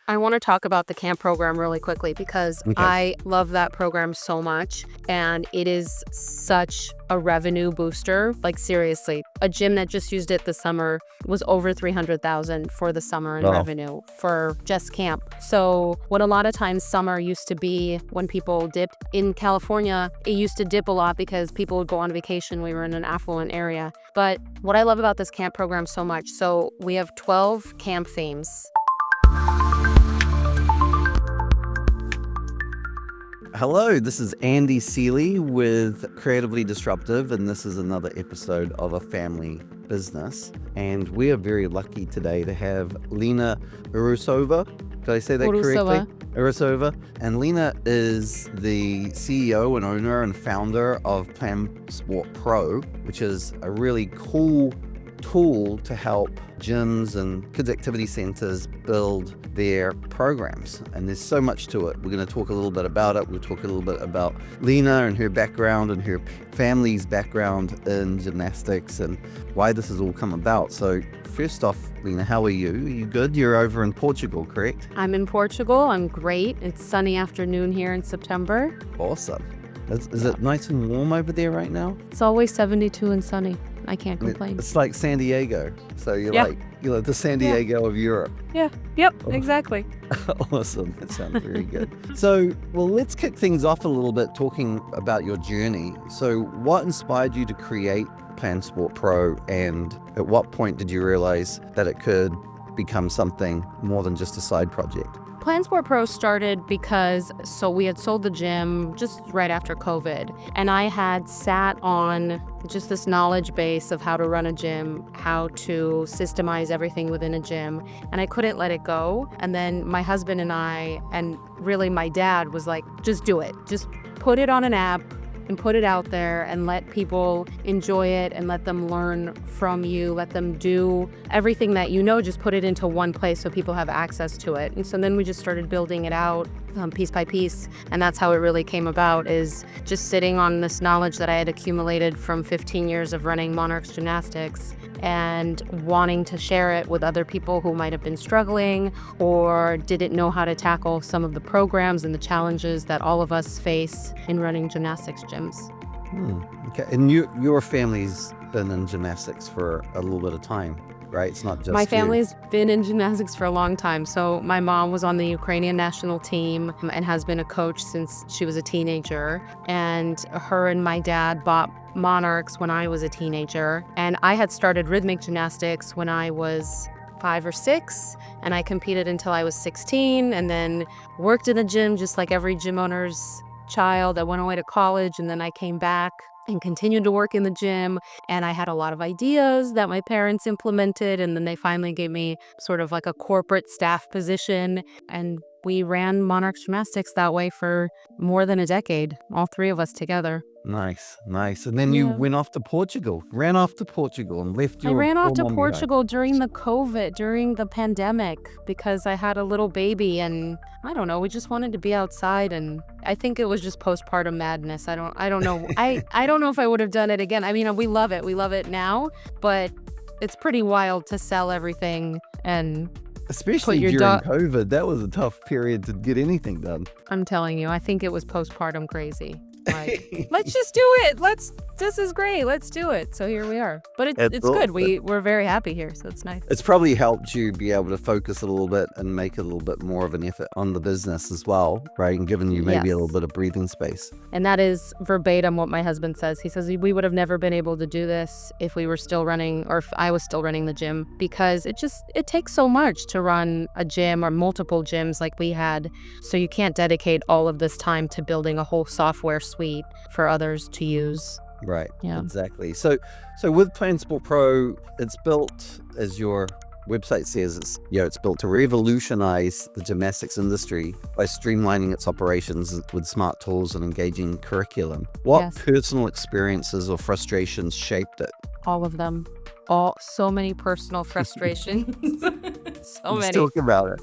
I want to talk about the camp program really quickly because Okay. I love that program so much, and it is such a revenue booster. Like, seriously, a gym that just used it this summer was over $300,000 for the summer in Wow. revenue for just camp. So what a lot of times summer used to be when people dipped in California, it used to dip a lot because people would go on vacation. We were in an affluent area. But what I love about this camp program so much, so we have 12 camp themes. Hello, this is Andy Seeley with Creatively Disruptive, and this is another episode of A Family Business. And we are very lucky today to have Lena Urusova. Did I say that correctly? Urusova. And Lena is the CEO and owner and founder of PlanSport Pro, which is a really cool tool to help gyms and kids activity centers build their programs. And there's so much to it. We're going to talk a little bit about it. We'll talk a little bit about Lena and her background and her family's background in gymnastics and why this has all come about. So first off, Lena, how are you? Are you good? You're over in Portugal, correct? I'm in Portugal. I'm great. It's sunny afternoon here in September. Awesome. Is it nice and warm over there right now? It's always 72 and sunny. I can't complain. It's like San Diego. So you're like the San Diego of Europe. Yeah. Yep. Exactly. Awesome. That sounds very good. So, well, let's kick things off a little bit talking about your journey. So what inspired you to create PlanSport Pro, and at what point did you realize that it could become something more than just a side project? PlanSport Pro started because we had sold the gym just right after COVID, and I had sat on just this knowledge base of how to run a gym, how to systemize everything within a gym, and I couldn't let it go. And then my husband and I, and really my dad, was like, just do it. Just put it on an app and put it out there and let people enjoy it and let them learn from you, let them do everything that you know, just put it into one place so people have access to it. And so then we just started building it out piece by piece. And that's how it really came about, is just sitting on this knowledge that I had accumulated from 15 years of running Monarchs Gymnastics and wanting to share it with other people who might have been struggling or didn't know how to tackle some of the programs and the challenges that all of us face in running gymnastics gyms. Okay. And your family's been in gymnastics for a little bit of time, right? It's not just my family's been in gymnastics for a long time. So my mom was on the Ukrainian national team and has been a coach since she was a teenager. And her and my dad bought Monarchs when I was a teenager. And I had started rhythmic gymnastics when I was 5 or 6, and I competed until I was 16, and then worked in a gym just like every gym owner's child. I went away to college, and then I came back and continued to work in the gym, and I had a lot of ideas that my parents implemented, and then they finally gave me sort of like a corporate staff position, and we ran Monarchs Gymnastics that way for more than a decade, all three of us together. Nice. And then you ran off to Portugal and left your I ran off to mom Portugal during the pandemic, because I had a little baby, and I don't know, we just wanted to be outside, and I think it was just postpartum madness. I don't know. I don't know if I would have done it again. I mean, we love it now, but it's pretty wild to sell everything and especially during COVID. That was a tough period to get anything done. I'm telling you, I think it was postpartum crazy. Like, let's just do it. This is great. Let's do it. So here we are. But it's good. We're very happy here, so it's nice. It's probably helped you be able to focus a little bit and make a little bit more of an effort on the business as well, right? And given you maybe a little bit of breathing space. And that is verbatim what my husband says. He says we would have never been able to do this if we were still running, or if I was still running the gym, because it takes so much to run a gym or multiple gyms like we had. So you can't dedicate all of this time to building a whole software suite for others to use. Right. Yeah. Exactly. So with PlanSport Pro, it's built, as your website says, it's built to revolutionize the gymnastics industry by streamlining its operations with smart tools and engaging curriculum. What personal experiences or frustrations shaped it? All of them. So many personal frustrations. Let's talk about it.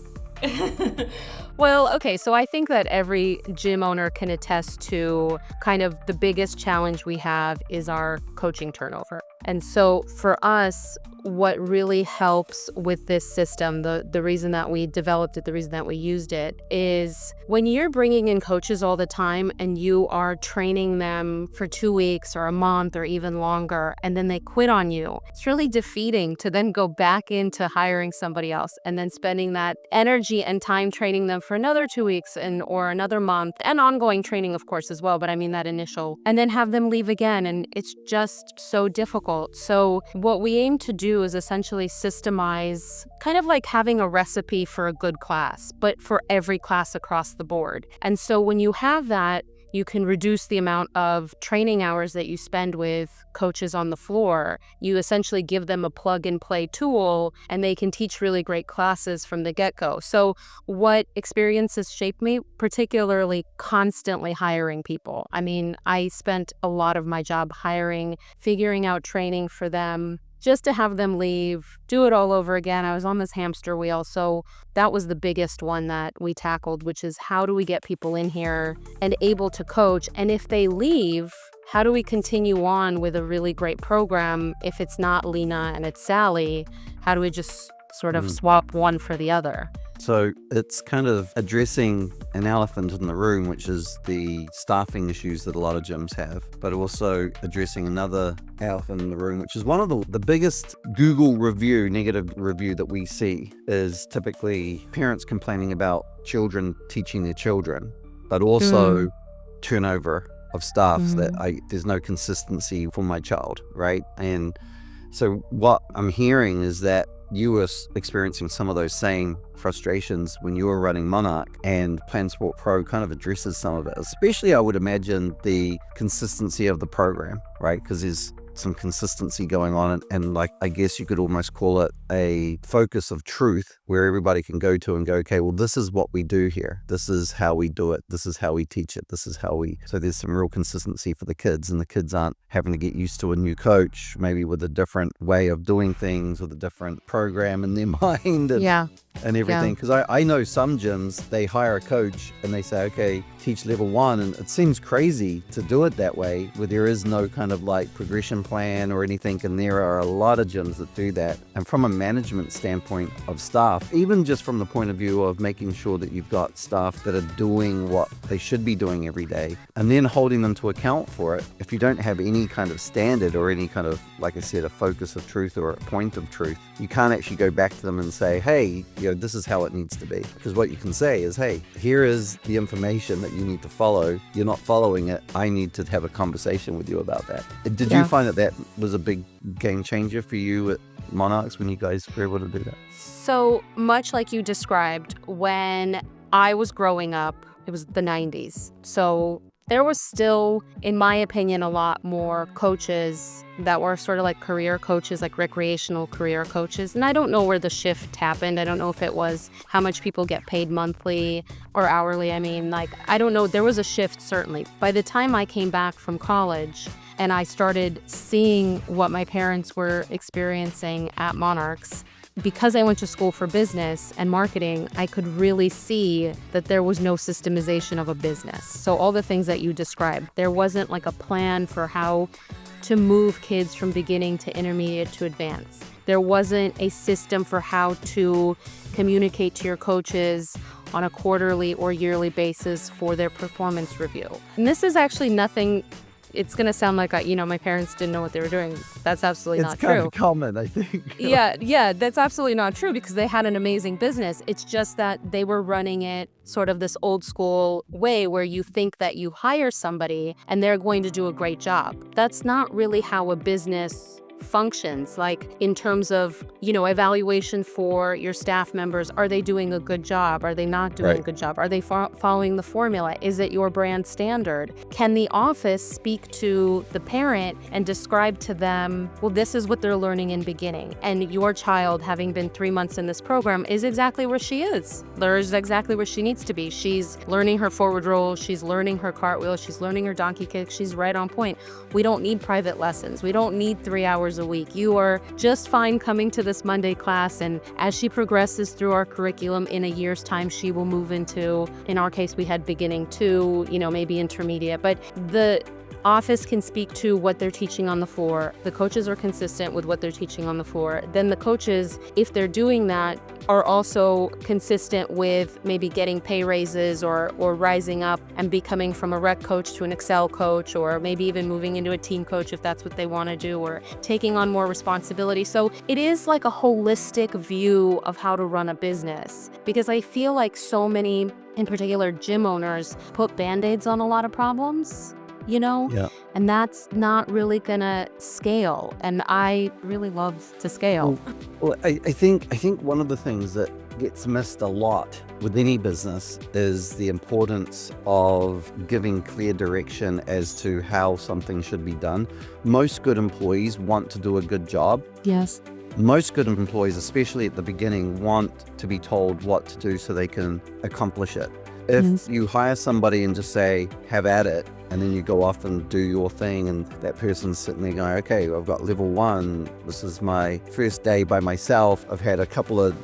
Well, okay, so I think that every gym owner can attest to kind of the biggest challenge we have is our coaching turnover. And so for us, what really helps with this system, the reason that we developed it, the reason that we used it, is when you're bringing in coaches all the time and you are training them for 2 weeks or a month or even longer, and then they quit on you, it's really defeating to then go back into hiring somebody else and then spending that energy and time training them for another 2 weeks or another month, and ongoing training, of course, as well. But I mean that initial, and then have them leave again. And it's just so difficult. So what we aim to do is essentially systemize, kind of like having a recipe for a good class, but for every class across the board. And so when you have that, you can reduce the amount of training hours that you spend with coaches on the floor. You essentially give them a plug-and-play tool, and they can teach really great classes from the get-go. So what experiences shaped me, particularly constantly hiring people. I mean, I spent a lot of my job hiring, figuring out training for them, just to have them leave, do it all over again. I was on this hamster wheel. So that was the biggest one that we tackled, which is how do we get people in here and able to coach? And if they leave, how do we continue on with a really great program? If it's not Lena and it's Sally, how do we just sort of swap one for the other? So it's kind of addressing an elephant in the room, which is the staffing issues that a lot of gyms have, but also addressing another elephant in the room, which is one of the biggest Google negative review that we see is typically parents complaining about children teaching their children, but also turnover of staff, that there's no consistency for my child, right? And so what I'm hearing is that you were experiencing some of those same frustrations when you were running Monarch, and PlanSport Pro kind of addresses some of it, especially I would imagine the consistency of the program, right? Because there's some consistency going on, and like, I guess you could almost call it a focus of truth where everybody can go to and go, okay, well, this is what we do here. This is how we do it. This is how we teach it. This is how so there's some real consistency for the kids, and the kids aren't having to get used to a new coach, maybe with a different way of doing things, with a different program in their mind and everything. Because I know some gyms, they hire a coach and they say, okay, teach level 1. And it seems crazy to do it that way, where there is no kind of like progression plan or anything. And there are a lot of gyms that do that. And from a management standpoint of staff, even just from the point of view of making sure that you've got staff that are doing what they should be doing every day, and then holding them to account for it, if you don't have any kind of standard or any kind of, like I said, a focus of truth or a point of truth, you can't actually go back to them and say, hey, this is how it needs to be. Because what you can say is, hey, here is the information that you need to follow. You're not following it. I need to have a conversation with you about that. Did you find that was a big game changer for you at Monarchs when you guys were able to do that? So much like you described, when I was growing up, it was the 90s. So there was still, in my opinion, a lot more coaches that were sort of like career coaches, like recreational career coaches. And I don't know where the shift happened. I don't know if it was how much people get paid monthly or hourly. I mean, like, I don't know. There was a shift, certainly. By the time I came back from college and I started seeing what my parents were experiencing at Monarchs, because I went to school for business and marketing, I could really see that there was no systemization of a business. So all the things that you described, there wasn't like a plan for how to move kids from beginning to intermediate to advanced. There wasn't a system for how to communicate to your coaches on a quarterly or yearly basis for their performance review. And this is actually nothing. It's going to sound like, my parents didn't know what they were doing. That's absolutely not true. It's kind of common, I think. Yeah, that's absolutely not true, because they had an amazing business. It's just that they were running it sort of this old school way where you think that you hire somebody and they're going to do a great job. That's not really how a business functions, like in terms of, evaluation for your staff members. Are they doing a good job? Are they not doing a good job? Are they following the formula? Is it your brand standard? Can the office speak to the parent and describe to them, well, this is what they're learning in beginning, and your child, having been 3 months in this program, is exactly where she is. There's exactly where she needs to be. She's learning her forward roll. She's learning her cartwheel. She's learning her donkey kick. She's right on point. We don't need private lessons. We don't need 3 hours a week. You are just fine coming to this Monday class, and as she progresses through our curriculum, in a year's time, she will move into, in our case, we had beginning 2, maybe intermediate. But office can speak to what they're teaching on the floor. The coaches are consistent with what they're teaching on the floor. Then the coaches, if they're doing that, are also consistent with maybe getting pay raises or rising up and becoming from a rec coach to an Excel coach, or maybe even moving into a team coach if that's what they want to do, or taking on more responsibility. So it is like a holistic view of how to run a business, because I feel like so many, in particular gym owners, put Band-Aids on a lot of problems, Yeah. and that's not really gonna scale. And I really love to scale. Well, I think one of the things that gets missed a lot with any business is the importance of giving clear direction as to how something should be done. Most good employees want to do a good job. Yes. Most good employees, especially at the beginning, want to be told what to do so they can accomplish it. If you hire somebody and just say, have at it, and then you go off and do your thing, and that person's sitting there going, okay, I've got level 1. This is my first day by myself. I've had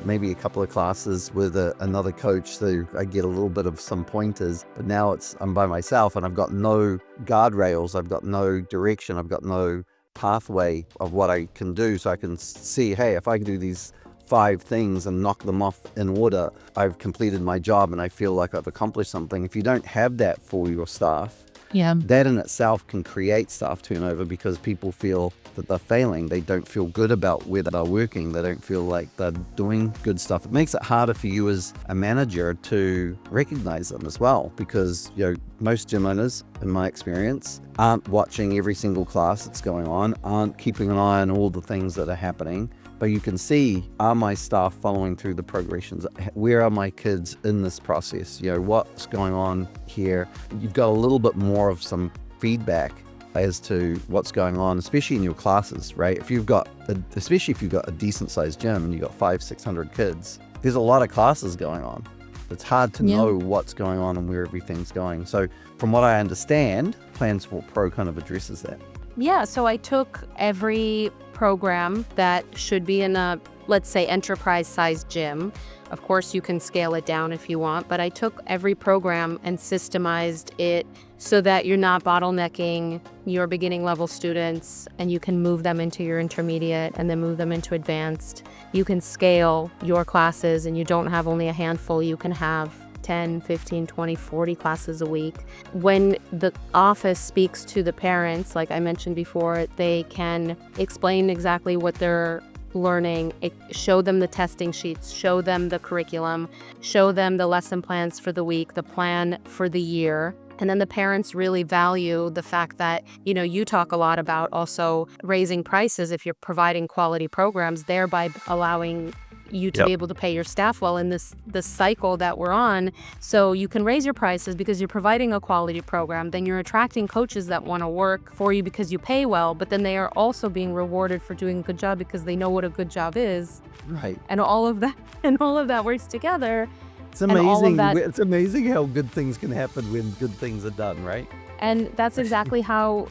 maybe a couple of classes with another coach, so I get a little bit of some pointers, but now I'm by myself and I've got no guardrails. I've got no direction. I've got no pathway of what I can do. So I can see, hey, if I can do these 5 things and knock them off in order, I've completed my job and I feel like I've accomplished something. If you don't have that for your staff, that in itself can create staff turnover, because people feel that they're failing. They don't feel good about where they're working. They don't feel like they're doing good stuff. It makes it harder for you as a manager to recognize them as well, because most gym owners, in my experience, aren't watching every single class that's going on, aren't keeping an eye on all the things that are happening. But you can see, are my staff following through the progressions? Where are my kids in this process? What's going on here? You've got a little bit more of some feedback as to what's going on, especially in your classes, right? Especially if you've got a decent sized gym and you've got 500-600 kids, there's a lot of classes going on. It's hard to know what's going on and where everything's going. So from what I understand, PlanSport Pro kind of addresses that. Yeah, so I took every program that should be in a, let's say, enterprise-sized gym. Of course, you can scale it down if you want, but I took every program and systemized it so that you're not bottlenecking your beginning level students, and you can move them into your intermediate and then move them into advanced. You can scale your classes, and you don't have only a handful. You can have 10, 15, 20, 40 classes a week. When the office speaks to the parents, like I mentioned before, they can explain exactly what they're learning, show them the testing sheets, show them the curriculum, show them the lesson plans for the week, the plan for the year. And then the parents really value the fact that, you talk a lot about also raising prices if you're providing quality programs, thereby allowing you to be able to pay your staff well in this cycle that we're on. So you can raise your prices because you're providing a quality program. Then you're attracting coaches that want to work for you because you pay well, but then they are also being rewarded for doing a good job because they know what a good job is. Right. And all of that works together. It's amazing. It's amazing how good things can happen when good things are done, right? And that's exactly how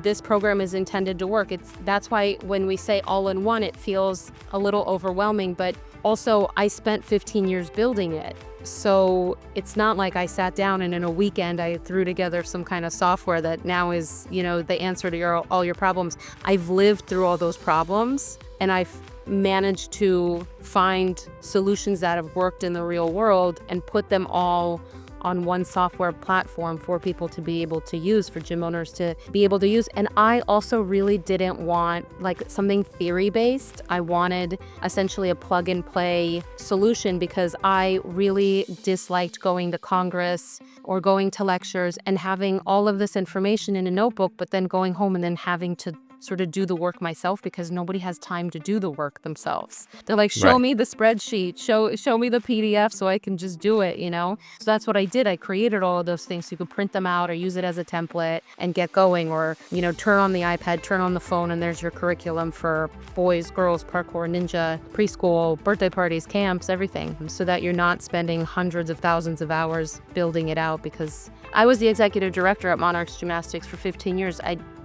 this program is intended to work. That's why when we say all in one, it feels a little overwhelming, but also I spent 15 years building it. So it's not like I sat down and in a weekend I threw together some kind of software that now is, the answer to all your problems. I've lived through all those problems, and I've managed to find solutions that have worked in the real world and put them all on one software platform for people to be able to use, for gym owners to be able to use. And I also really didn't want something theory-based. I wanted essentially a plug-and-play solution, because I really disliked going to Congress or going to lectures and having all of this information in a notebook, but then going home and then having to sort of do the work myself, because nobody has time to do the work themselves. They're like, show me the spreadsheet, show me the PDF so I can just do it, So that's what I did. I created all of those things so you could print them out or use it as a template and get going, or, turn on the iPad, turn on the phone, and there's your curriculum for boys, girls, parkour, ninja, preschool, birthday parties, camps, everything, so that you're not spending hundreds of thousands of hours building it out. Because I was the executive director at Monarchs Gymnastics for 15 years.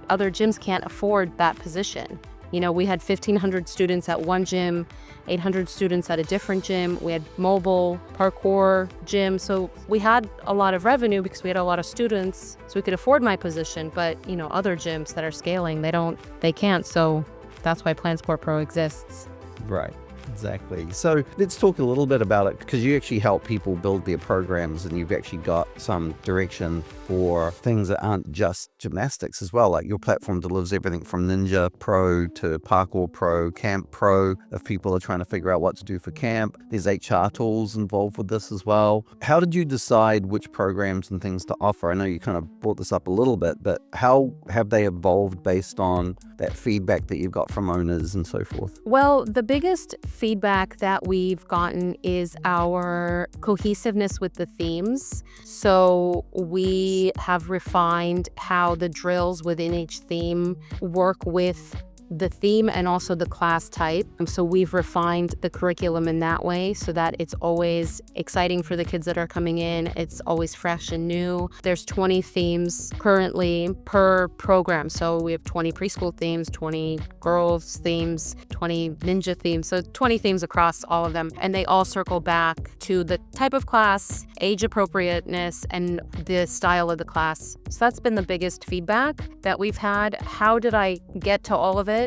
Other gyms can't afford that position. We had 1,500 students at one gym, 800 students at a different gym. We had mobile, parkour, gym. So we had a lot of revenue because we had a lot of students, so we could afford my position. But, other gyms that are scaling, they can't. So that's why PlanSport Pro exists. Right. Exactly. So let's talk a little bit about it, because you actually help people build their programs, and you've actually got some direction for things that aren't just gymnastics as well. Like your platform delivers everything from Ninja Pro to Parkour Pro, Camp Pro, if people are trying to figure out what to do for camp. There's HR tools involved with this as well. How did you decide which programs and things to offer? I know you kind of brought this up a little bit, but how have they evolved based on that feedback that you've got from owners and so forth? Well, the biggest feedback that we've gotten is our cohesiveness with the themes. So we have refined how the drills within each theme work with the theme and also the class type. So we've refined the curriculum in that way so that it's always exciting for the kids that are coming in. It's always fresh and new. There's 20 themes currently per program. So we have 20 preschool themes, 20 girls themes, 20 ninja themes. So 20 themes across all of them. And they all circle back to the type of class, age appropriateness, and the style of the class. So that's been the biggest feedback that we've had. How did I get to all of it?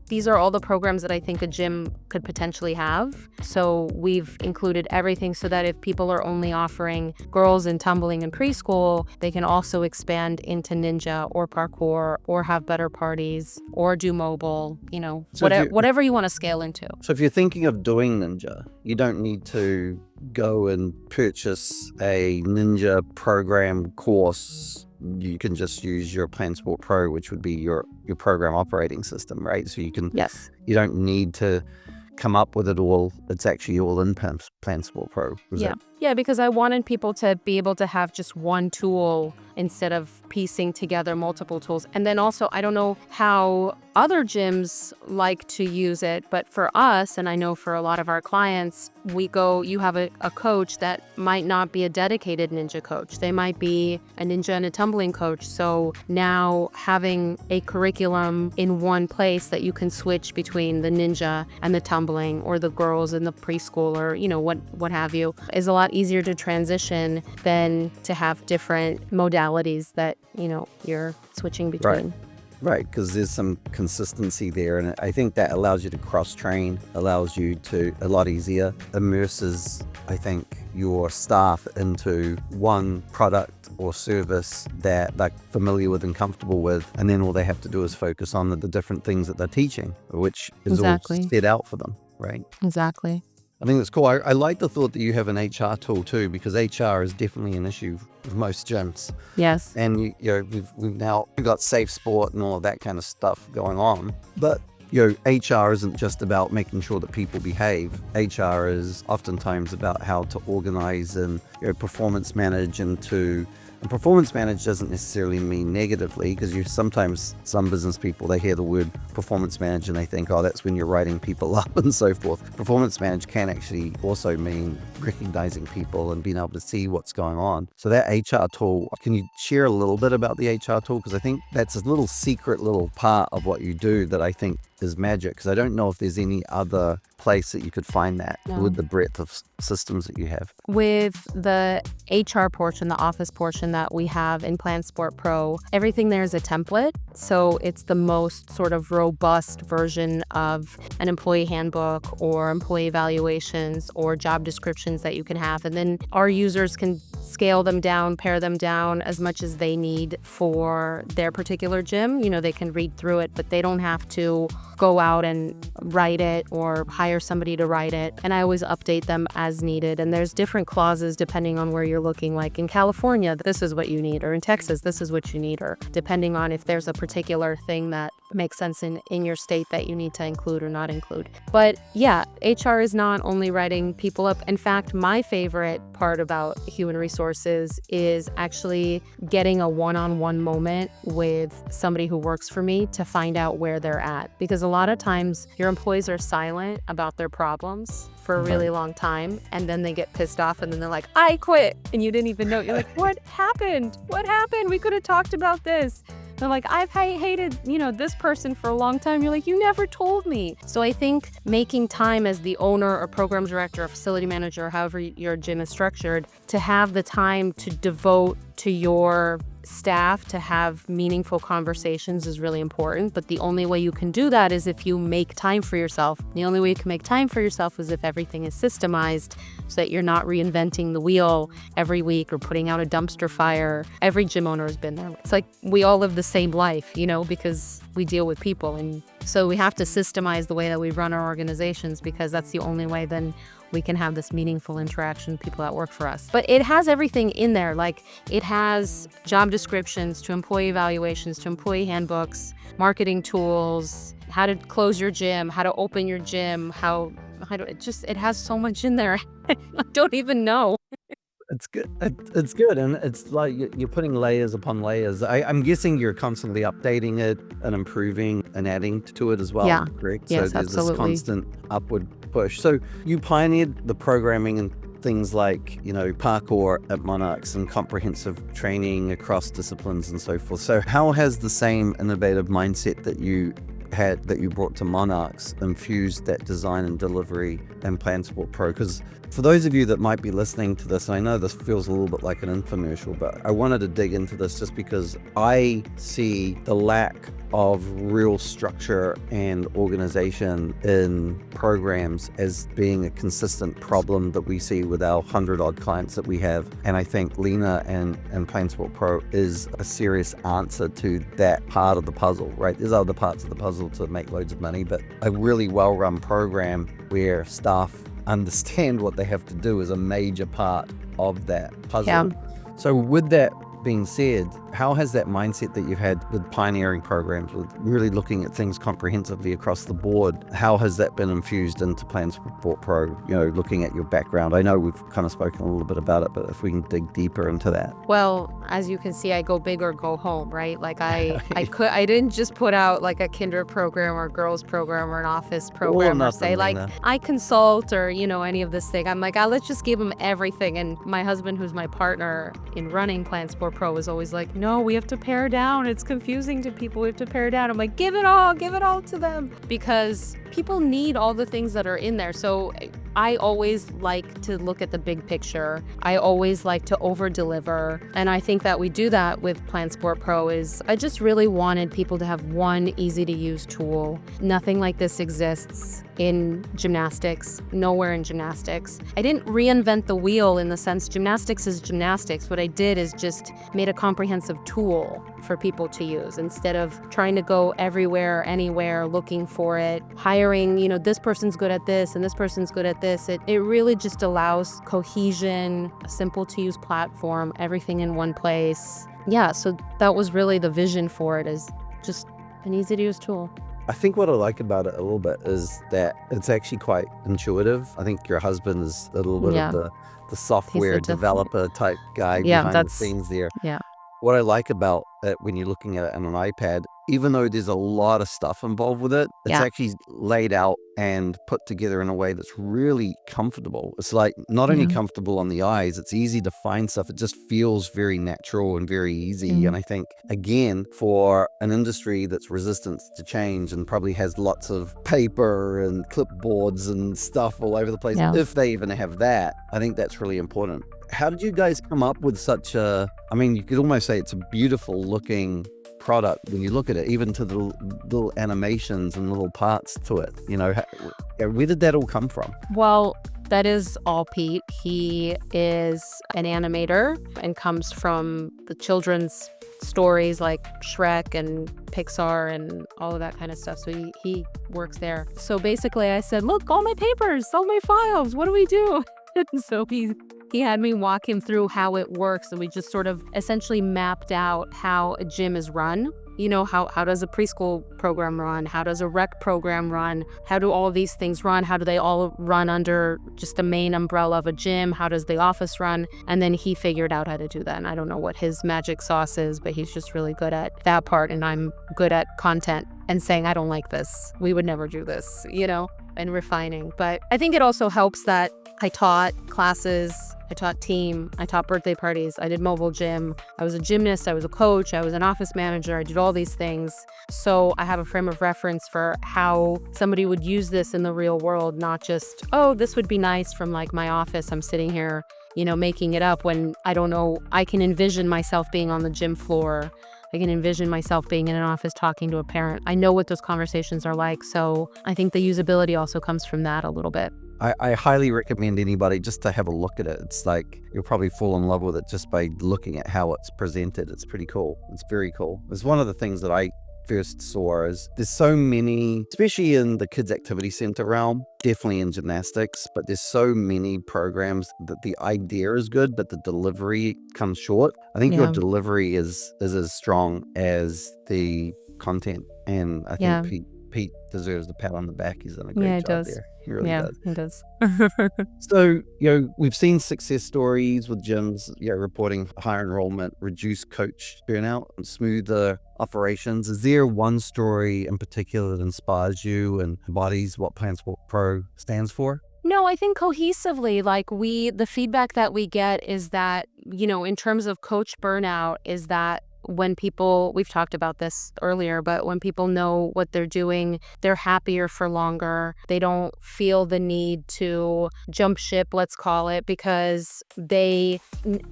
These are all the programs that I think a gym could potentially have. So we've included everything so that if people are only offering girls and tumbling in preschool, they can also expand into ninja or parkour or have better parties or do mobile, whatever you want to scale into. So if you're thinking of doing ninja, you don't need to go and purchase a ninja program course. You can just use your PlanSport Pro, which would be your program operating system, right? So you don't need to come up with it all. It's actually all in PlanSport Pro. Yeah, because I wanted people to be able to have just one tool instead of piecing together multiple tools. And then also, I don't know how other gyms like to use it, but for us, and I know for a lot of our clients, you have a coach that might not be a dedicated ninja coach. They might be a ninja and a tumbling coach. So now having a curriculum in one place that you can switch between the ninja and the tumbling or the girls and the preschool or, what have you, is a lot easier to transition than to have different modalities that, you're switching between. Right, because there's some consistency there, and I think that allows you to cross-train, allows you to, a lot easier, immerses, I think, your staff into one product or service that they're familiar with and comfortable with, and then all they have to do is focus on the different things that they're teaching, which is all set out for them, right? Exactly. I think that's cool. I like the thought that you have an HR tool too, because HR is definitely an issue with most gyms. Yes. And we've now got safe sport and all of that kind of stuff going on. But HR isn't just about making sure that people behave. HR is oftentimes about how to organize and performance manage and performance manage doesn't necessarily mean negatively, because sometimes some business people, they hear the word performance manage and they think, oh, that's when you're writing people up and so forth. Performance manage can actually also mean recognizing people and being able to see what's going on. So that HR tool, can you share a little bit about the HR tool? Because I think that's a little secret little part of what you do that I think is magic, because I don't know if there's any other place that you could find that with the breadth of systems that you have. With the HR portion, the office portion that we have in PlanSport Pro, everything there is a template. So it's the most sort of robust version of an employee handbook or employee evaluations or job descriptions that you can have. And then our users can scale them down, pare them down as much as they need for their particular gym. They can read through it, but they don't have to go out and write it or hire somebody to write it. And I always update them as needed. And there's different clauses depending on where you're looking. Like in California, this is what you need, or in Texas, this is what you need, or depending on if there's a particular thing that makes sense in your state that you need to include or not include. But yeah, HR is not only writing people up. In fact, my favorite part about human resources is actually getting a one-on-one moment with somebody who works for me to find out where they're at. Because a lot of times your employees are silent about their problems for a really long time, and then they get pissed off and then they're like, I quit, and you didn't even know. You're like, what happened? We could have talked about this. They're like, I've hated, this person for a long time. You're like, you never told me. So I think making time as the owner or program director or facility manager, or however your gym is structured, to have the time to devote to your staff to have meaningful conversations is really important. But the only way you can do that is if you make time for yourself. The only way you can make time for yourself is if everything is systemized so that you're not reinventing the wheel every week or putting out a dumpster fire. Every gym owner has been there. It's like we all live the same life, because we deal with people. And so we have to systemize the way that we run our organizations, because that's the only way then we can have this meaningful interaction with people that work for us. But it has everything in there. Like, it has job descriptions to employee evaluations to employee handbooks, marketing tools, how to close your gym, how to open your gym, it has so much in there. I don't even know. It's good. It's good. And it's like you're putting layers upon layers. I'm guessing you're constantly updating it and improving and adding to it as well. Yeah. Correct? Yes, so there's absolutely. this constant upward push. So you pioneered the programming and things like, parkour at Monarchs and comprehensive training across disciplines and so forth. So how has the same innovative mindset that you brought to Monarchs infused that design and delivery and PlanSport Pro? Because for those of you that might be listening to this, and I know this feels a little bit like an infomercial, but I wanted to dig into this just because I see the lack of real structure and organization in programs as being a consistent problem that we see with our 100-odd clients that we have. And I think Lena and PlanSport Pro is a serious answer to that part of the puzzle, right? There's other parts of the puzzle to make loads of money, but a really well-run program where staff understand what they have to do is a major part of that puzzle. Yeah. So with that being said, how has that mindset that you've had with pioneering programs, with really looking at things comprehensively across the board, how has that been infused into PlanSport Pro, looking at your background? I know we've kind of spoken a little bit about it, but if we can dig deeper into that. Well, as you can see, I go big or go home, right? Like I didn't just put out like a kinder program or girls program or an office program or say like Lena. I consult or, any of this thing. I'm like, let's just give them everything. And my husband, who's my partner in running PlanSport Pro, is always like, no, we have to pare down. It's confusing to people. We have to pare down. I'm like, give it all to them, because people need all the things that are in there. So I always like to look at the big picture. I always like to over deliver. And I think that we do that with PlanSport Pro. Is I just really wanted people to have one easy to use tool. Nothing like this exists in gymnastics, nowhere in gymnastics. I didn't reinvent the wheel in the sense gymnastics is gymnastics. What I did is just made a comprehensive tool for people to use instead of trying to go everywhere, anywhere, looking for it, hiring, this person's good at this and this person's good at this. It really just allows cohesion, a simple to use platform, everything in one place. Yeah, so that was really the vision for it, is just an easy to use tool. I think what I like about it a little bit is that it's actually quite intuitive. I think your husband is a little bit of the software developer type guy behind the scenes there. Yeah. What I like about it when you're looking at it on an iPad, even though there's a lot of stuff involved with it, it's actually laid out and put together in a way that's really comfortable. It's like not only comfortable on the eyes, it's easy to find stuff. It just feels very natural and very easy. And I think, again, for an industry that's resistant to change and probably has lots of paper and clipboards and stuff all over the place, if they even have that, I think that's really important. How did you guys come up with such you could almost say it's a beautiful looking product when you look at it, even to the little animations and little parts to it. Where did that all come from? Well, that is all Pete. He is an animator and comes from the children's stories like Shrek and Pixar and all of that kind of stuff. So he works there. So basically I said, look, all my papers, all my files, what do we do? And so he had me walk him through how it works, and we just sort of essentially mapped out how a gym is run. How does a preschool program run? How does a rec program run? How do all of these things run? How do they all run under just the main umbrella of a gym? How does the office run? And then he figured out how to do that. And I don't know what his magic sauce is, but he's just really good at that part. And I'm good at content and saying, I don't like this. We would never do this, and refining. But I think it also helps that I taught classes, I taught team, I taught birthday parties, I did mobile gym, I was a gymnast, I was a coach, I was an office manager, I did all these things. So I have a frame of reference for how somebody would use this in the real world, not just, oh, this would be nice from like my office. I'm sitting here, making it up when I don't know. I can envision myself being on the gym floor. I can envision myself being in an office talking to a parent. I know what those conversations are like. So I think the usability also comes from that a little bit. I highly recommend anybody just to have a look at it. It's like you'll probably fall in love with it just by looking at how it's presented. It's pretty cool. It's very cool. It's one of the things that I first saw is there's so many, especially in the kids activity center realm, definitely in gymnastics, but there's so many programs that the idea is good, but the delivery comes short. I think your delivery is as strong as the content. And I think Pete deserves the pat on the back. He's done a great job there. He really does. He does. So, we've seen success stories with gyms, reporting higher enrollment, reduced coach burnout, and smoother operations. Is there one story in particular that inspires you and embodies what PlanSport Pro stands for? No, I think cohesively, the feedback that we get is that, in terms of coach burnout, is that when people, we've talked about this earlier, but when people know what they're doing, they're happier for longer. They don't feel the need to jump ship, let's call it, because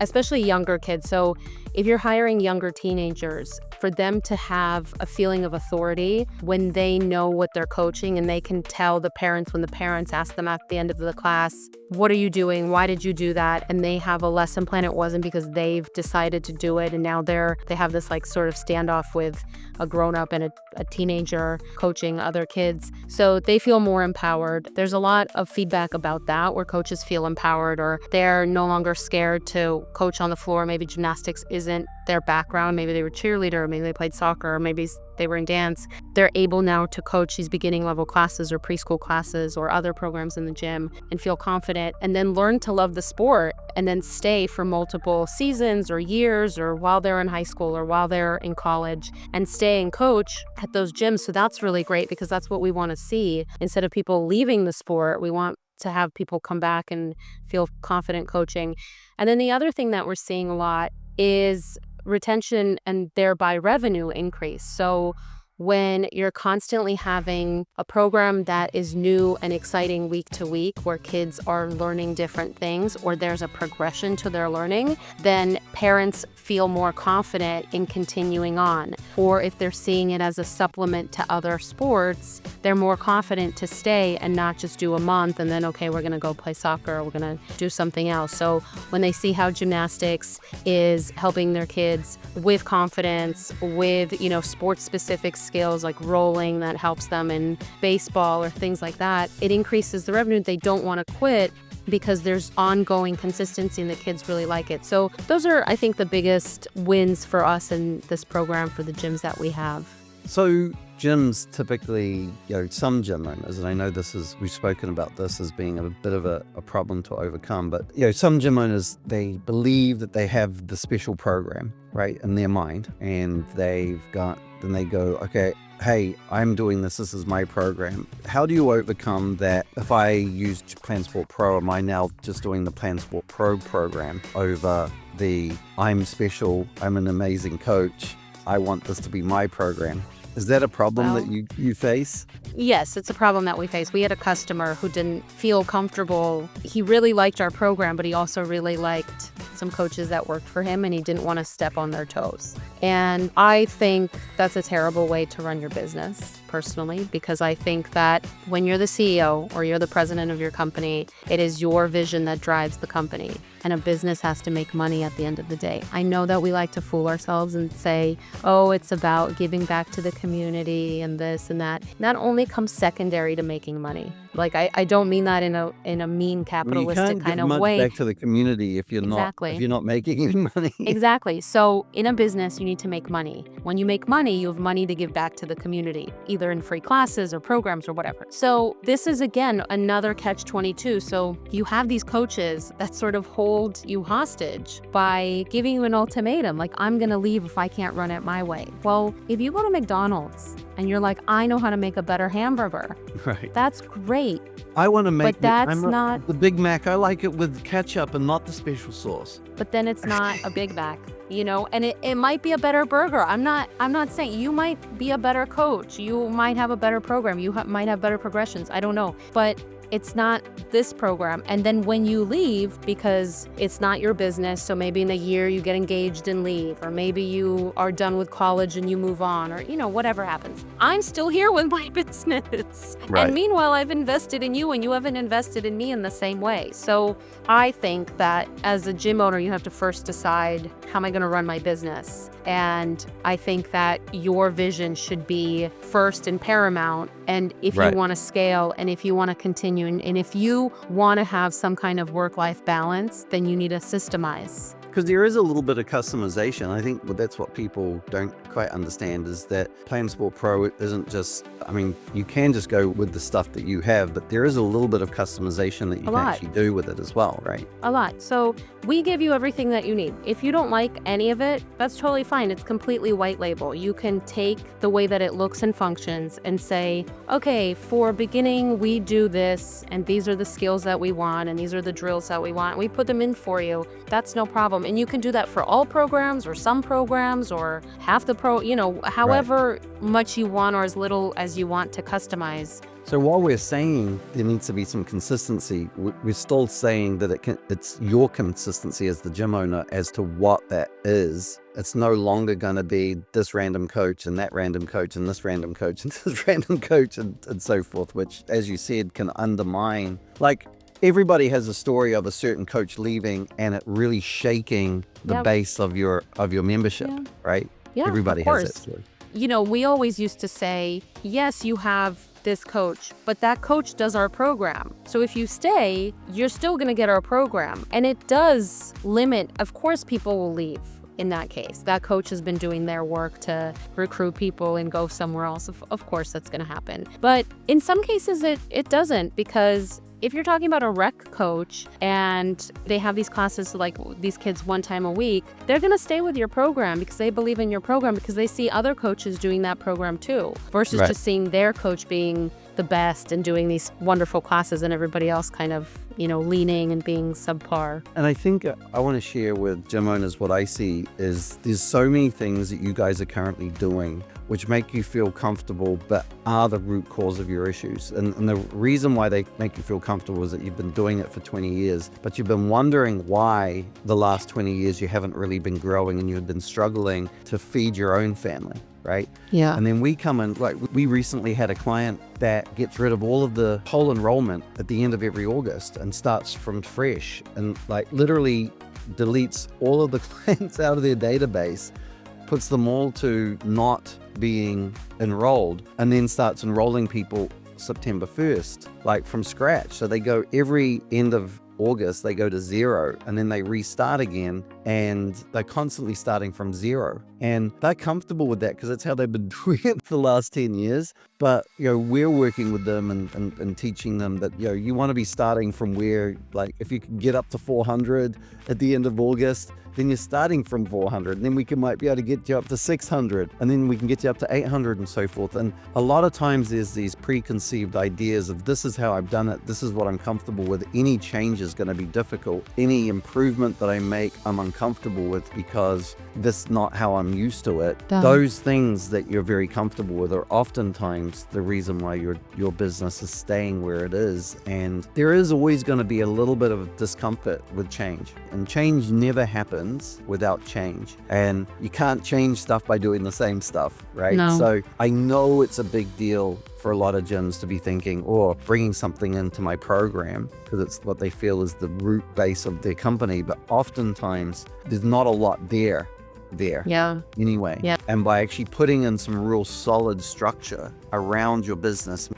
especially younger kids. So if you're hiring younger teenagers, for them to have a feeling of authority when they know what they're coaching, and they can tell the parents when the parents ask them at the end of the class, what are you doing? Why did you do that? And they have a lesson plan. It wasn't because they've decided to do it. And now they have this sort of standoff with a grown-up and a teenager coaching other kids. So they feel more empowered. There's a lot of feedback about that, where coaches feel empowered, or they're no longer scared to coach on the floor. Maybe gymnastics isn't their background. Maybe they were cheerleader, maybe they played soccer, or maybe they were in dance. They're able now to coach these beginning level classes or preschool classes or other programs in the gym and feel confident, and then learn to love the sport, and then stay for multiple seasons or years, or while they're in high school or while they're in college, and stay and coach at those gyms. So that's really great, because that's what we want to see. Instead of people leaving the sport, we want to have people come back and feel confident coaching. And then the other thing that we're seeing a lot is retention and thereby revenue increase. So when you're constantly having a program that is new and exciting week to week, where kids are learning different things, or there's a progression to their learning, then parents feel more confident in continuing on. Or if they're seeing it as a supplement to other sports, they're more confident to stay and not just do a month and then, okay, we're going to go play soccer, or we're going to do something else. So when they see how gymnastics is helping their kids with confidence, with, sports-specific skills like rolling that helps them in baseball or things like that, it increases the revenue. They don't want to quit because there's ongoing consistency and the kids really like it. So those are, I think, the biggest wins for us in this program for the gyms that we have. So gyms typically, some gym owners, and I know we've spoken about this as being a bit of a problem to overcome, but some gym owners, they believe that they have the special program, right, in their mind, and then they go, okay, hey, I'm doing this is my program. How do you overcome that? If I use PlanSport Pro, am I now just doing the PlanSport Pro program over the I'm special, I'm an amazing coach, I want this to be my program? Is that a problem that you face? Yes, it's a problem that we face. We had a customer who didn't feel comfortable. He really liked our program, but he also really liked some coaches that worked for him, and he didn't want to step on their toes. And I think that's a terrible way to run your business, personally, because I think that when you're the CEO or you're the president of your company, it is your vision that drives the company. And a business has to make money at the end of the day. I know that we like to fool ourselves and say, oh, it's about giving back to the community and this and that. That only comes secondary to making money. I don't mean that in a mean capitalistic kind of way. You can't give much back to the community if you're not making any money. Exactly. So in a business, you need to make money. When you make money, you have money to give back to the community, either in free classes or programs or whatever. So this is, again, another catch-22. So you have these coaches that sort of hold you hostage by giving you an ultimatum, like, I'm going to leave if I can't run it my way. Well, if you go to McDonald's and you're like, I know how to make a better hamburger, right? That's great. great. I want to make But that's not, the Big Mac. I like it with ketchup and not the special sauce. but then it's not a Big Mac, and it might be a better burger. I'm not saying you might be a better coach. You might have a better program. You might have better progressions. I don't know. But it's not this program. And then when you leave, because it's not your business, so maybe in a year you get engaged and leave, or maybe you are done with college and you move on, or, whatever happens. I'm still here with my business. Right. And meanwhile, I've invested in you and you haven't invested in me in the same way. So I think that as a gym owner, you have to first decide, how am I going to run my business? And I think that your vision should be first and paramount. And if you want to scale and if you want to continue and if you want to have some kind of work-life balance, then you need to systemize. Because there is a little bit of customization. I think that's what people don't quite understand, is that PlanSport Pro isn't just, you can just go with the stuff that you have, but there is a little bit of customization that you can actually do with it as well, right? A lot. So we give you everything that you need. If you don't like any of it, that's totally fine. It's completely white label. You can take the way that it looks and functions and say, okay, for beginning, we do this, and these are the skills that we want, and these are the drills that we want. We put them in for you. That's no problem. And you can do that for all programs or some programs or half the however much you want or as little as you want to customize. So while we're saying there needs to be some consistency, we're still saying that it's your consistency as the gym owner as to what that is. It's no longer going to be this random coach and that random coach and this random coach and this random coach and so forth, which, as you said, can undermine, everybody has a story of a certain coach leaving and it really shaking the base of your membership, right? Yeah, everybody of course. has that story. We always used to say, yes, you have this coach, but that coach does our program. So if you stay, you're still going to get our program. And it does limit, of course, people will leave. In that case, that coach has been doing their work to recruit people and go somewhere else. Of course, that's going to happen. But in some cases, it doesn't, because if you're talking about a rec coach and they have these classes, like these kids one time a week, they're going to stay with your program because they believe in your program, because they see other coaches doing that program too, versus just seeing their coach being the best and doing these wonderful classes and everybody else kind of, leaning and being subpar. And I think I want to share with gym owners what I see is there's so many things that you guys are currently doing which make you feel comfortable but are the root cause of your issues. And the reason why they make you feel comfortable is that you've been doing it for 20 years, but you've been wondering why the last 20 years you haven't really been growing and you've been struggling to feed your own family. Right? Yeah. And then we come in, we recently had a client that gets rid of all of the whole enrollment at the end of every August and starts from fresh and literally deletes all of the clients out of their database, puts them all to not being enrolled, and then starts enrolling people September 1st, from scratch. So they go every end of August, they go to 0 and then they restart again, and they're constantly starting from 0. And they're comfortable with that because that's how they've been doing it for the last 10 years. But, we're working with them and teaching them that, you want to be starting from where, if you can get up to 400 at the end of August, then you're starting from 400, and then we might be able to get you up to 600, and then we can get you up to 800 and so forth. And a lot of times there's these preconceived ideas of, this is how I've done it, this is what I'm comfortable with. Any change is going to be difficult. Any improvement that I make, I'm uncomfortable with because this is not how I'm used to it. Those things that you're very comfortable with are oftentimes the reason why your business is staying where it is. And there is always going to be a little bit of discomfort with change, and change never happens without change, and you can't change stuff by doing the same stuff, right? No. So I know it's a big deal for a lot of gyms to be thinking, bringing something into my program because it's what they feel is the root base of their company, but oftentimes there's not a lot there anyway. And by actually putting in some real solid structure around your business,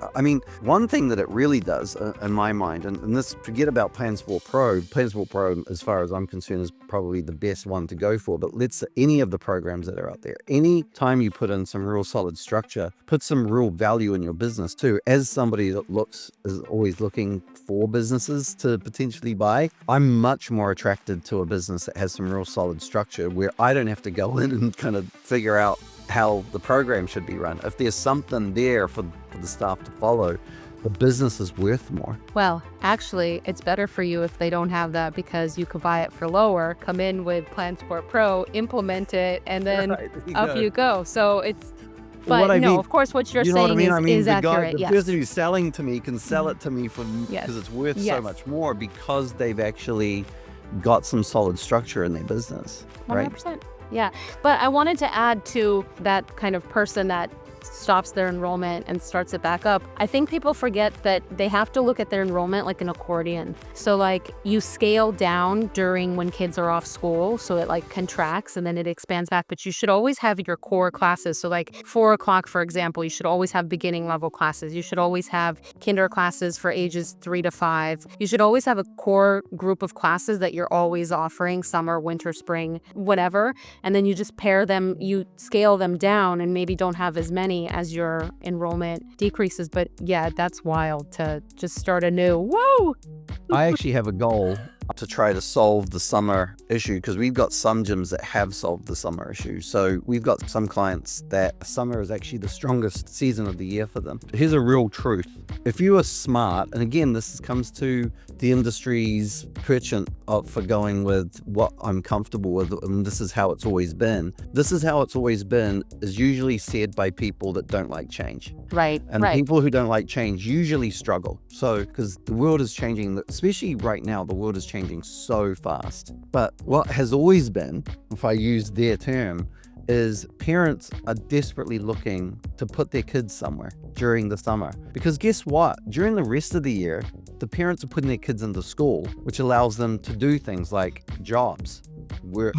one thing that it really does in my mind, and this, forget about PlanSport Pro, as far as I'm concerned, is probably the best one to go for, but any of the programs that are out there, any time you put in some real solid structure, put some real value in your business too. As somebody that is always looking for businesses to potentially buy, I'm much more attracted to a business that has some real solid structure where I don't have to go in and kind of figure out how the program should be run. If there's something there for the staff to follow, the business is worth more. Well, actually, it's better for you if they don't have that, because you could buy it for lower, come in with PlanSport Pro, implement it, and then up you go. So it's, but of course, what you're saying is accurate. The person who's selling to me can sell it to me because it's worth so much more, because they've actually got some solid structure in their business, right? 100%. Yeah. But I wanted to add to that kind of person that stops their enrollment and starts it back up. I think people forget that they have to look at their enrollment like an accordion. So like you scale down during when kids are off school, so it like contracts and then it expands back, but you should always have your core classes. So like 4 o'clock, for example, you should always have beginning level classes. You should always have kinder classes for ages 3 to 5. You should always have a core group of classes that you're always offering, summer, winter, spring, whatever. And then you just pair them, you scale them down and maybe don't have as many as your enrollment decreases. But yeah, that's wild to just start anew. Whoa! I actually have a goal to try to solve the summer issue, because we've got some gyms that have solved the summer issue. So we've got some clients that summer is actually the strongest season of the year for them. Here's a real truth. If you are smart, and again, this comes to the industry's penchant for going with what I'm comfortable with, and this is how it's always been. This is how it's always been is usually said by people that don't like change. Right. And people who don't like change usually struggle. So, because the world is changing, especially right now, the world is changing so fast. But what has always been, if I use their term, is parents are desperately looking to put their kids somewhere during the summer. Because guess what? During the rest of the year, the parents are putting their kids into school, which allows them to do things like jobs, work,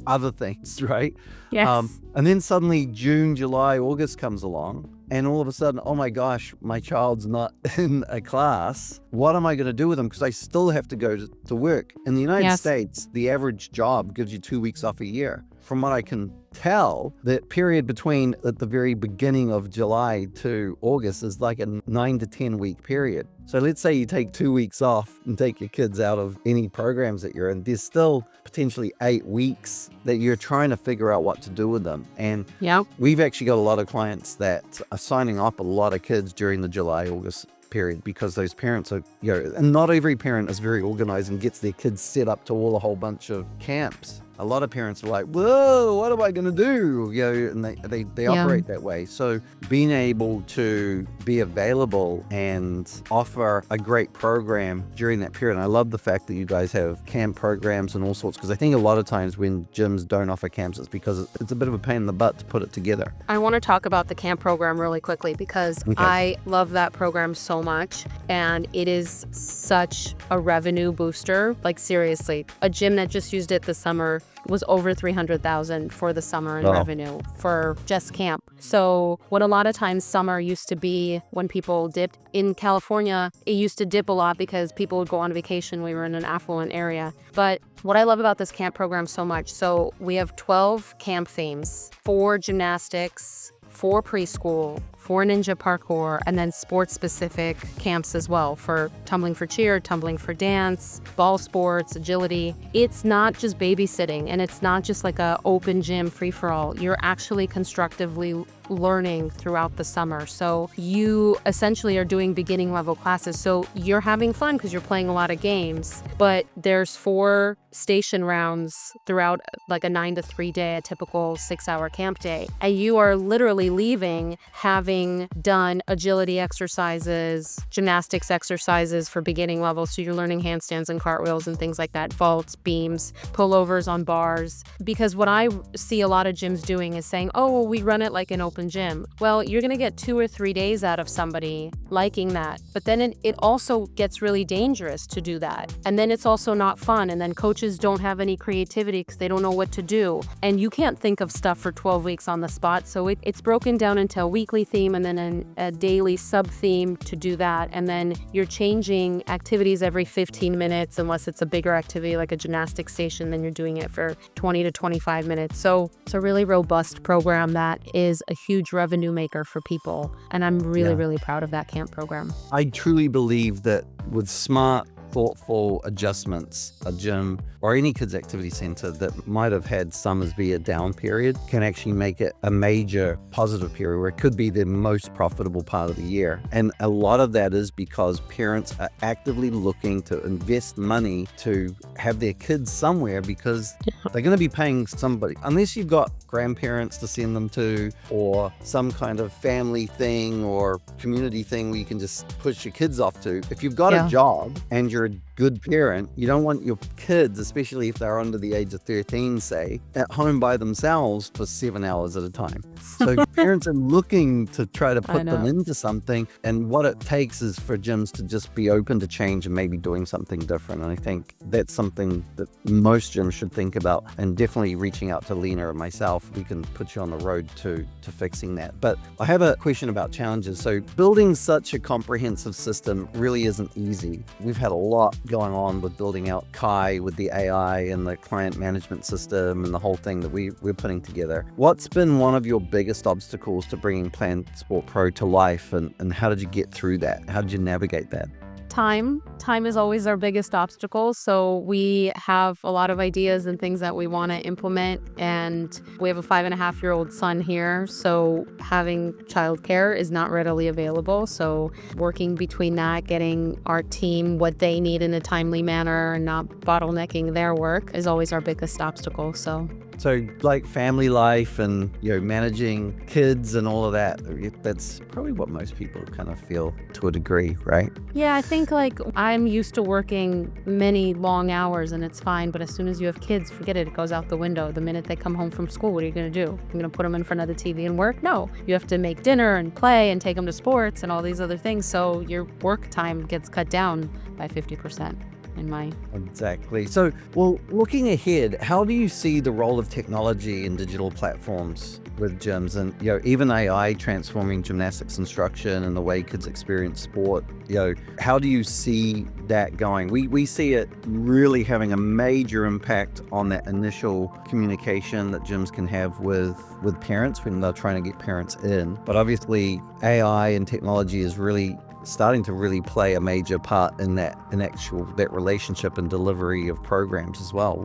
other things, right? Yes. And then suddenly June, July, August comes along, and all of a sudden, oh my gosh, my child's not in a class. What am I going to do with them? Because I still have to go to work. In the United States, the average job gives you 2 weeks off a year. From what I can tell, that period between at the very beginning of July to August is like a 9 to 10 week period. So let's say you take 2 weeks off and take your kids out of any programs that you're in. There's still potentially 8 weeks that you're trying to figure out what to do with them. And we've actually got a lot of clients that are signing up a lot of kids during the July, August period, because those parents are, and not every parent is very organized and gets their kids set up to a whole bunch of camps. A lot of parents are like, whoa, what am I going to do? And they operate that way. So being able to be available and offer a great program during that period. And I love the fact that you guys have camp programs and all sorts, because I think a lot of times when gyms don't offer camps, it's because it's a bit of a pain in the butt to put it together. I want to talk about the camp program really quickly, because I love that program so much. And it is such a revenue booster. Like seriously, a gym that just used it this summer was over $300,000 for the summer in revenue for just camp. So what a lot of times summer used to be when people dipped in California, it used to dip a lot because people would go on vacation. We were in an affluent area. But what I love about this camp program so much, so we have 12 camp themes, 4 gymnastics, 4 preschool, 4 ninja parkour, and then sports-specific camps as well for tumbling for cheer, tumbling for dance, ball sports, agility. It's not just babysitting, and it's not just like a open gym free-for-all. You're actually constructively learning throughout the summer. So you essentially are doing beginning level classes. So you're having fun because you're playing a lot of games, but there's 4 station rounds throughout like a 9 to 3 day, a typical 6-hour camp day. And you are literally leaving having done agility exercises, gymnastics exercises for beginning level. So you're learning handstands and cartwheels and things like that, vaults, beams, pullovers on bars. Because what I see a lot of gyms doing is saying, oh, well, we run it like an open gym. Well, you're going to get 2 or 3 days out of somebody liking that. But then it also gets really dangerous to do that. And then it's also not fun. And then coaches don't have any creativity because they don't know what to do. And you can't think of stuff for 12 weeks on the spot. So it's broken down into a weekly theme and then a daily sub theme to do that. And then you're changing activities every 15 minutes, unless it's a bigger activity like a gymnastics station, then you're doing it for 20 to 25 minutes. So it's a really robust program that is a huge revenue maker for people. And I'm really, really proud of that camp program. I truly believe that with smart thoughtful adjustments, a gym or any kids activity center that might have had summers be a down period can actually make it a major positive period where it could be the most profitable part of the year. And a lot of that is because parents are actively looking to invest money to have their kids somewhere because they're going to be paying somebody, unless you've got grandparents to send them to or some kind of family thing or community thing where you can just push your kids off to. If you've got a job and you're a good parent, you don't want your kids, especially if they're under the age of 13, say, at home by themselves for 7 hours at a time. So parents are looking to try to put them into something, and what it takes is for gyms to just be open to change and maybe doing something different. And I think that's something that most gyms should think about, and definitely reaching out to Lena or myself, we can put you on the road to fixing that. But I have a question about challenges. So building such a comprehensive system really isn't easy. We've had a lot going on with building out Kai with the AI and the client management system and the whole thing that we're putting together. What's been one of your biggest obstacles to bringing PlanSport Pro to life, and how did you get through that? How did you navigate that? Time is always our biggest obstacle. So we have a lot of ideas and things that we want to implement, and we have a 5.5-year-old son here. So having childcare is not readily available. So working between that, getting our team what they need in a timely manner and not bottlenecking their work is always our biggest obstacle. So like family life and, managing kids and all of that, that's probably what most people kind of feel to a degree, right? Yeah, I think I'm used to working many long hours and it's fine. But as soon as you have kids, forget it. It goes out the window. The minute they come home from school, what are you going to do? You're going to put them in front of the TV and work? No, you have to make dinner and play and take them to sports and all these other things. So your work time gets cut down by 50%. Exactly. So, looking ahead, how do you see the role of technology in digital platforms with gyms and, even AI transforming gymnastics instruction and the way kids experience sport? How do you see that going? We see it really having a major impact on that initial communication that gyms can have with parents when they're trying to get parents in. But obviously, AI and technology is really starting to really play a major part in that relationship and delivery of programs as well.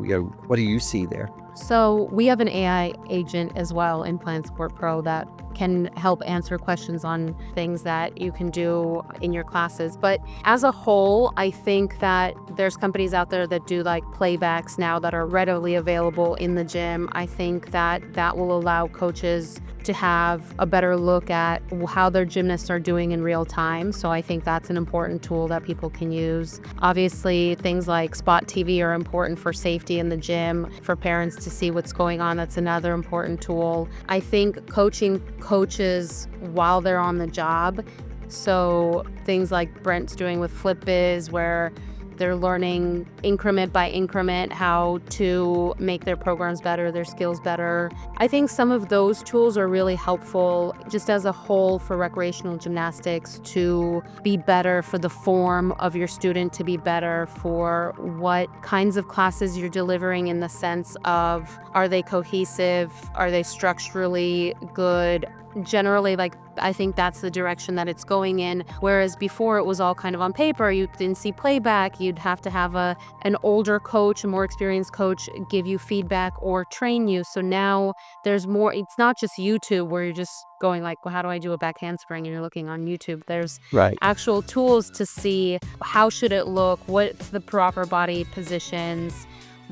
What do you see there? So we have an AI agent as well in PlanSport Pro that can help answer questions on things that you can do in your classes. But as a whole, I think that there's companies out there that do like playbacks now that are readily available in the gym. I think that will allow coaches to have a better look at how their gymnasts are doing in real time. So I think that's an important tool that people can use. Obviously, things like Spot TV are important for safety in the gym, for parents to see what's going on. That's another important tool. I think coaching coaches while they're on the job. So things like Brent's doing with FlipBiz, where they're learning increment by increment how to make their programs better, their skills better. I think some of those tools are really helpful just as a whole for recreational gymnastics to be better, for the form of your student to be better, for what kinds of classes you're delivering in the sense of, are they cohesive? Are they structurally good? Generally, I think that's the direction that it's going in. Whereas before it was all kind of on paper, you didn't see playback, you'd have to have an older coach, a more experienced coach give you feedback or train you. So now there's more, it's not just YouTube where you're just going like, well, how do I do a back handspring? And you're looking on YouTube. There's actual tools to see how should it look, what's the proper body positions,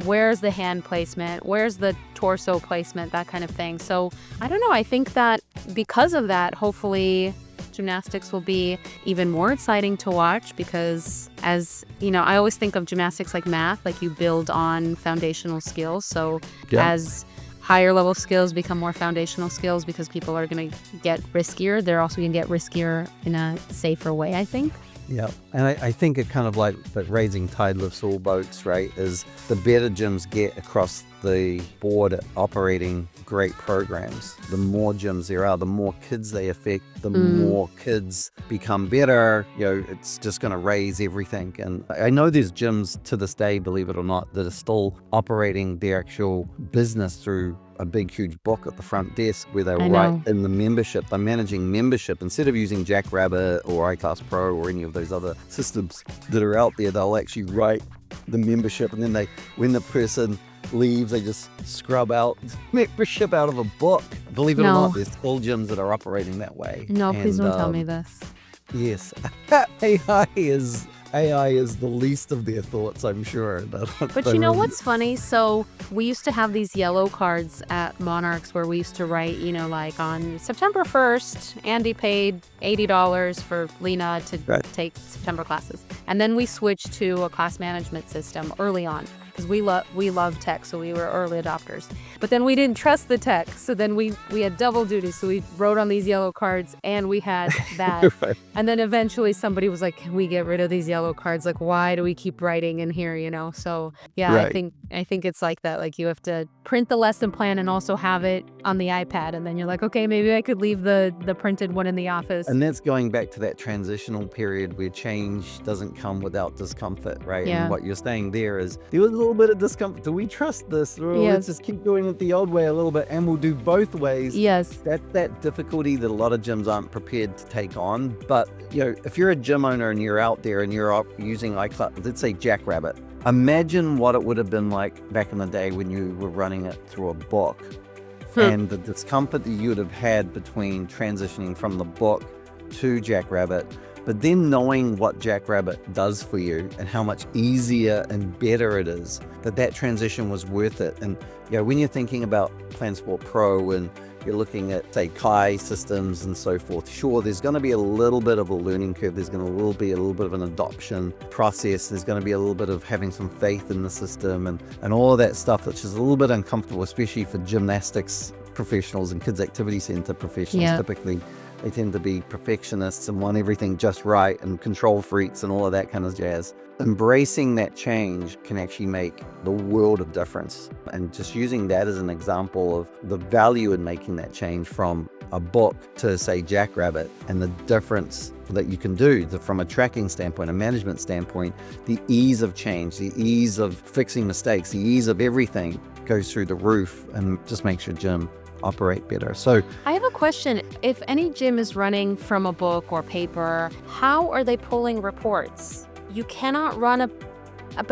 where's the hand placement, where's the torso placement, that kind of thing. So I don't know, I think that because of that, hopefully gymnastics will be even more exciting to watch, because as you know, I always think of gymnastics like math, like you build on foundational skills. So as higher level skills become more foundational skills, because people are going to get riskier, they're also going to get riskier in a safer way, I think. Yeah, and I think it kind of like that raising tide lifts all boats, right? Is the better gyms get across the board at operating great programs, the more gyms there are, the more kids they affect, the more kids become better. It's just going to raise everything. And I know there's gyms to this day, believe it or not, that are still operating their actual business through a big, huge book at the front desk where they I write know. in the membership. They're managing membership. Instead of using Jackrabbit or iClass Pro or any of those other systems that are out there, they'll actually write the membership, and then when the person leaves, they just scrub out membership out of a book. Believe it or No. not, there's still gyms that are operating that way. No, please don't tell me this. Yes. AI is the least of their thoughts, I'm sure. But you know what's funny? So we used to have these yellow cards at Monarchs where we used to write, like on September 1st, Andy paid $80 for Lena to take September classes. And then we switched to a class management system early on because we love tech, so we were early adopters. But then we didn't trust the tech, so then we had double duty. So we wrote on these yellow cards and we had that. Right. And then eventually somebody was like, can we get rid of these yellow cards? Like, why do we keep writing in here, So yeah, Right. I think it's like that. Like you have to print the lesson plan and also have it on the iPad. And then you're like, okay, maybe I could leave the printed one in the office. And that's going back to that transitional period where change doesn't come without discomfort, right? Yeah. And what you're saying there is, there was a little bit of discomfort. Do we trust this? Or Yes. let's just keep doing it the old way a little bit, and we'll do both ways. Yes. That's that difficulty that a lot of gyms aren't prepared to take on. But, if you're a gym owner and you're out there and you're using iClass, let's say Jackrabbit, imagine what it would have been like back in the day when you were running it through a book. And the discomfort that you would have had between transitioning from the book to Jackrabbit, but then knowing what Jackrabbit does for you and how much easier and better it is, that transition was worth it. And when you're thinking about PlanSport Pro and you're looking at, say, Kai systems and so forth, sure, there's going to be a little bit of a learning curve. There's going to be a little bit of an adoption process. There's going to be a little bit of having some faith in the system and all of that stuff, which is a little bit uncomfortable, especially for gymnastics professionals and kids activity center professionals. Yeah. Typically, they tend to be perfectionists and want everything just right and control freaks and all of that kind of jazz. Embracing that change can actually make the world of difference. And just using that as an example of the value in making that change from a book to, say, Jackrabbit, and the difference that you can do from a tracking standpoint, a management standpoint, the ease of change, the ease of fixing mistakes, the ease of everything goes through the roof and just makes your gym operate better. So I have a question. If any gym is running from a book or paper, how are they pulling reports? You cannot run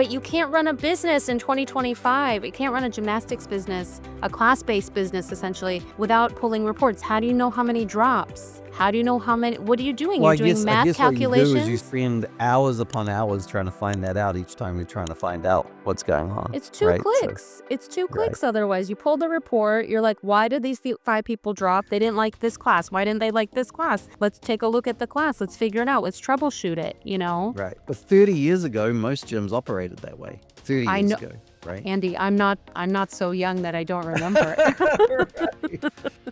you can't run a business in 2025. You can't run a gymnastics business, a class-based business essentially, without pulling reports. How do you know how many drops? How do you know how many? What are you doing? You're doing math I guess calculations? what you do is you spend hours upon hours trying to find that out each time you're trying to find out what's going on. It's two right? clicks. It's two clicks otherwise. You pull the report. You're like, why did these 5 people drop? They didn't like this class. Why didn't they like this class? Let's take a look at the class. Let's figure it out. Let's troubleshoot it, Right. But 30 years ago, most gyms operated that way. 30 I years know. ago, right? Andy, I'm not so young that I don't remember. Right.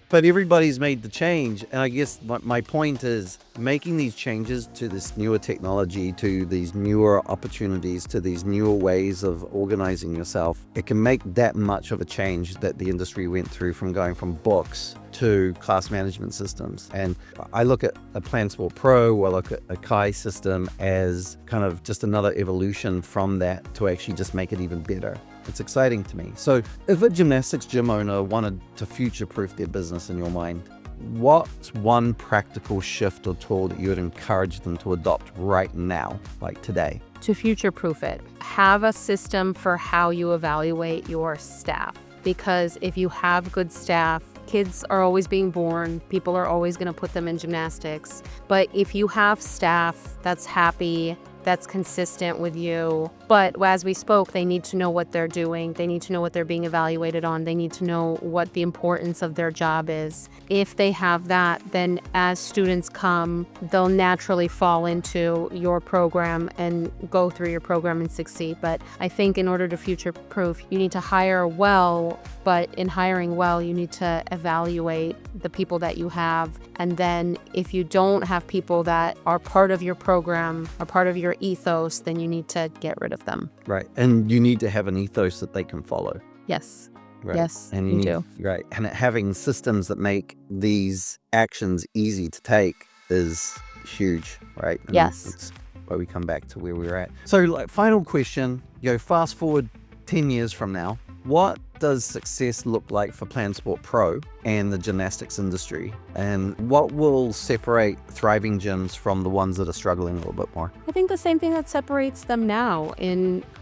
But everybody's made the change. And I guess my point is making these changes to this newer technology, to these newer opportunities, to these newer ways of organizing yourself. It can make that much of a change that the industry went through from going from books to class management systems. And I look at a PlanSport Pro, I look at a Kai system as kind of just another evolution from that to actually just make it even better. It's exciting to me. So if a gymnastics gym owner wanted to future-proof their business in your mind, what's one practical shift or tool that you would encourage them to adopt right now, like today? To future-proof it, have a system for how you evaluate your staff. Because if you have good staff, kids are always being born, people are always going to put them in gymnastics. But if you have staff that's happy, that's consistent with you, but as we spoke, they need to know what they're doing. They need to know what they're being evaluated on. They need to know what the importance of their job is. If they have that, then as students come, they'll naturally fall into your program and go through your program and succeed. But I think in order to future-proof, you need to hire well, but in hiring well, you need to evaluate the people that you have. And then if you don't have people that are part of your program or part of your ethos, then you need to get rid of them. Right. And you need to have an ethos that they can follow. Yes. Right. Yes, and you do. Right. And having systems that make these actions easy to take is huge, right? And Yes. That's why we come back to where we're at. So, final question, fast forward 10 years from now, what does success look like for PlanSport Pro and the gymnastics industry? And what will separate thriving gyms from the ones that are struggling a little bit more? I think the same thing that separates them now.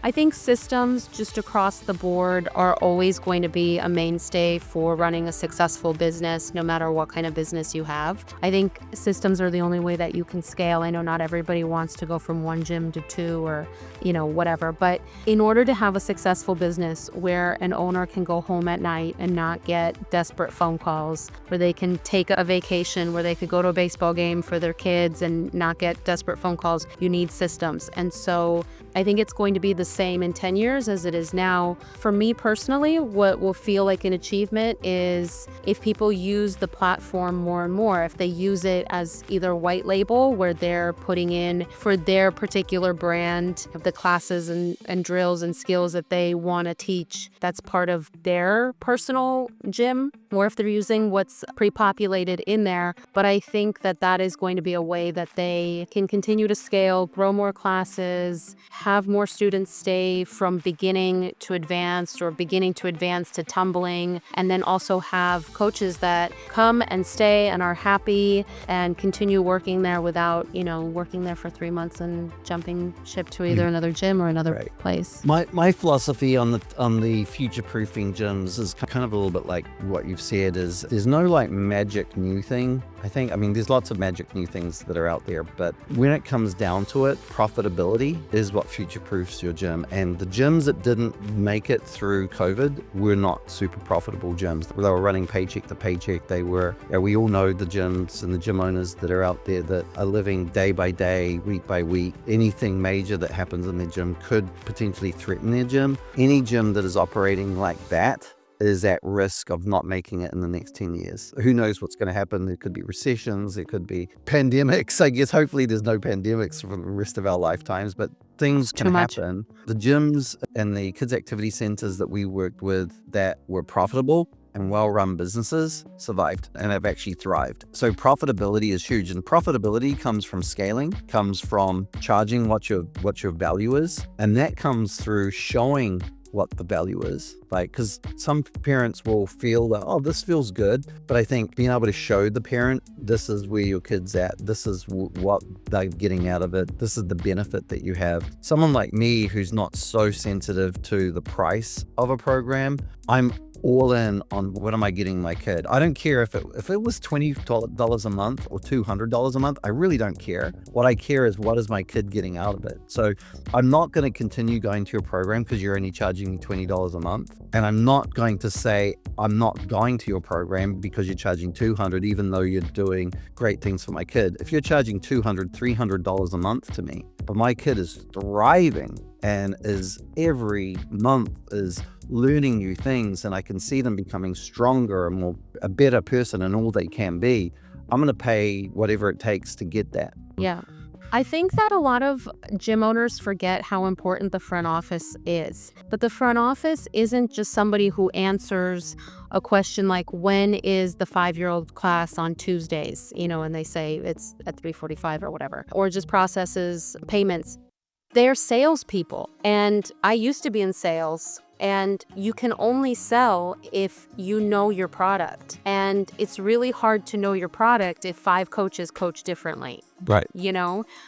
I think systems just across the board are always going to be a mainstay for running a successful business, no matter what kind of business you have. I think systems are the only way that you can scale. I know not everybody wants to go from one gym to two or, whatever. But in order to have a successful business where an owner can go home at night and not get desperate phone calls, where they can take a vacation, where they could go to a baseball game for their kids and not get desperate phone calls, you need systems. And so I think it's going to be the same in 10 years as it is now. For me personally, what will feel like an achievement is if people use the platform more and more, if they use it as either white label, where they're putting in for their particular brand of the classes and drills and skills that they want to teach, that's part of their personal gym, or if they're using what's pre-populated in there. But I think that is going to be a way that they can continue to scale, grow more classes, have more students stay from beginning to advanced or beginning to advanced to tumbling, and then also have coaches that come and stay and are happy and continue working there without, working there for 3 months and jumping ship to either another gym or another place. My philosophy on the future-proofing gyms is kind of a little bit like what you've said, is there's no magic new thing. There's lots of magic new things that are out there, but when it comes down to it, profitability is what future-proofs your gym. And the gyms that didn't make it through COVID were not super profitable gyms. They were running paycheck to paycheck. We all know the gyms and the gym owners that are out there that are living day by day, week by week. Anything major that happens in their gym could potentially threaten their gym. Any gym that is operating like that is at risk of not making it in the next 10 years. Who knows what's going to happen? There could be recessions, there could be pandemics. I guess hopefully there's no pandemics for the rest of our lifetimes, but things can happen. The gyms and the kids activity centers that we worked with that were profitable and well-run businesses survived and have actually thrived. So profitability is huge, and profitability comes from scaling, comes from charging what your value is, and that comes through showing what the value is. Because some parents will feel that, this feels good, but I think being able to show the parent, this is where your kid's at, this is what they're getting out of it, this is the benefit that you have. Someone like me who's not so sensitive to the price of a program, I'm all in on what am I getting my kid. I don't care if it was $20 a month or $200 a month. I really don't care. What I care is what is my kid getting out of it. So I'm not going to continue going to your program because you're only charging me $20 a month. And I'm not going to say I'm not going to your program because you're charging $200, even though you're doing great things for my kid. If you're charging $200, $300 a month to me, but my kid is thriving and is every month is learning new things, and I can see them becoming stronger and a better person and all they can be, I'm going to pay whatever it takes to get that. Yeah. I think that a lot of gym owners forget how important the front office is. But the front office isn't just somebody who answers a question like, when is the 5-year-old class on Tuesdays? And they say it's at 3:45 or whatever, or just processes payments. They're salespeople. And I used to be in sales. And you can only sell if you know your product. And it's really hard to know your product if 5 coaches coach differently. Right.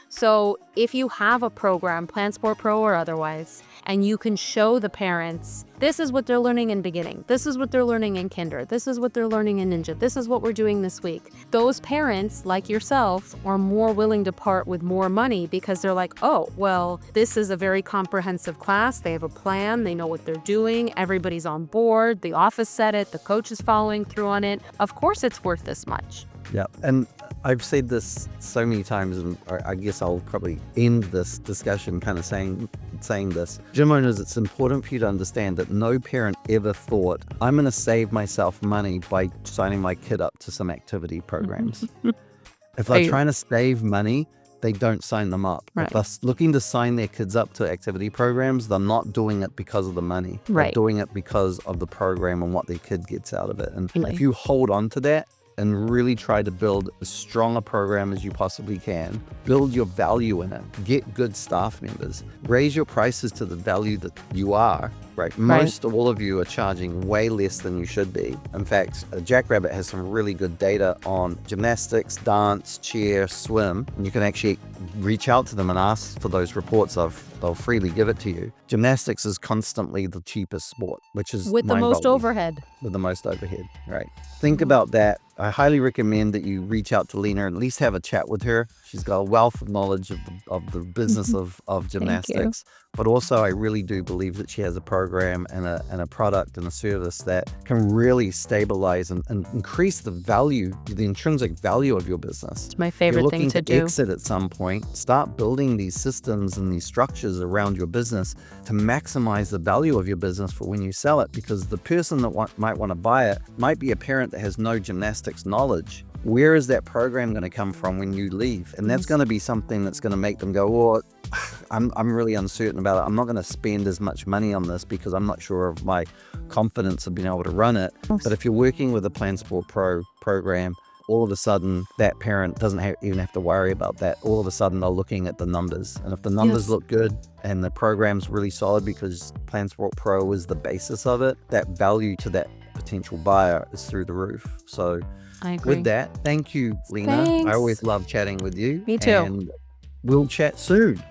So if you have a program, PlanSport Pro or otherwise, and you can show the parents, this is what they're learning in beginning, this is what they're learning in kinder, this is what they're learning in ninja, this is what we're doing this week. Those parents, like yourself, are more willing to part with more money because they're like, this is a very comprehensive class. They have a plan. They know what they're doing. Everybody's on board. The office said it. The coach is following through on it. Of course it's worth this much. Yeah. And I've said this so many times, and I guess I'll probably end this discussion kind of saying this. Gym owners, it's important for you to understand that no parent ever thought, I'm going to save myself money by signing my kid up to some activity programs. If they're trying to save money, they don't sign them up. Right. If they're looking to sign their kids up to activity programs, they're not doing it because of the money. Right. They're doing it because of the program and what their kid gets out of it. And Right. if you hold on to that and really try to build as strong a program as you possibly can, build your value in it, get good staff members, raise your prices to the value that you are, right? Most all of you are charging way less than you should be. In fact, Jackrabbit has some really good data on gymnastics, dance, cheer, swim, and you can actually reach out to them and ask for those reports. They'll freely give it to you. Gymnastics is constantly the cheapest sport, which is with the most mind-boggling. overhead. With the most overhead, right? Think about that. I highly recommend that you reach out to Lena and at least have a chat with her. She's got a wealth of knowledge of the business of gymnastics. But also, I really do believe that she has a program and a product and a service that can really stabilize and increase the value, the intrinsic value of your business. It's my favorite thing to do. Exit at some point, start building these systems and these structures around your business to maximize the value of your business for when you sell it, because the person that might want to buy it might be a parent that has no gymnastics knowledge. Where is that program going to come from when you leave? And that's going to be something that's going to make them go, well, I'm really uncertain about it. I'm not going to spend as much money on this because I'm not sure of my confidence of being able to run it. But if you're working with a PlanSport Pro program, all of a sudden that parent doesn't even have to worry about that. All of a sudden they're looking at the numbers. And if the numbers look good and the program's really solid because PlanSport Pro is the basis of it, that value to that potential buyer is through the roof. So I agree. with that, thank you, Lena. Thanks. I always love chatting with you. Me too. And we'll chat soon.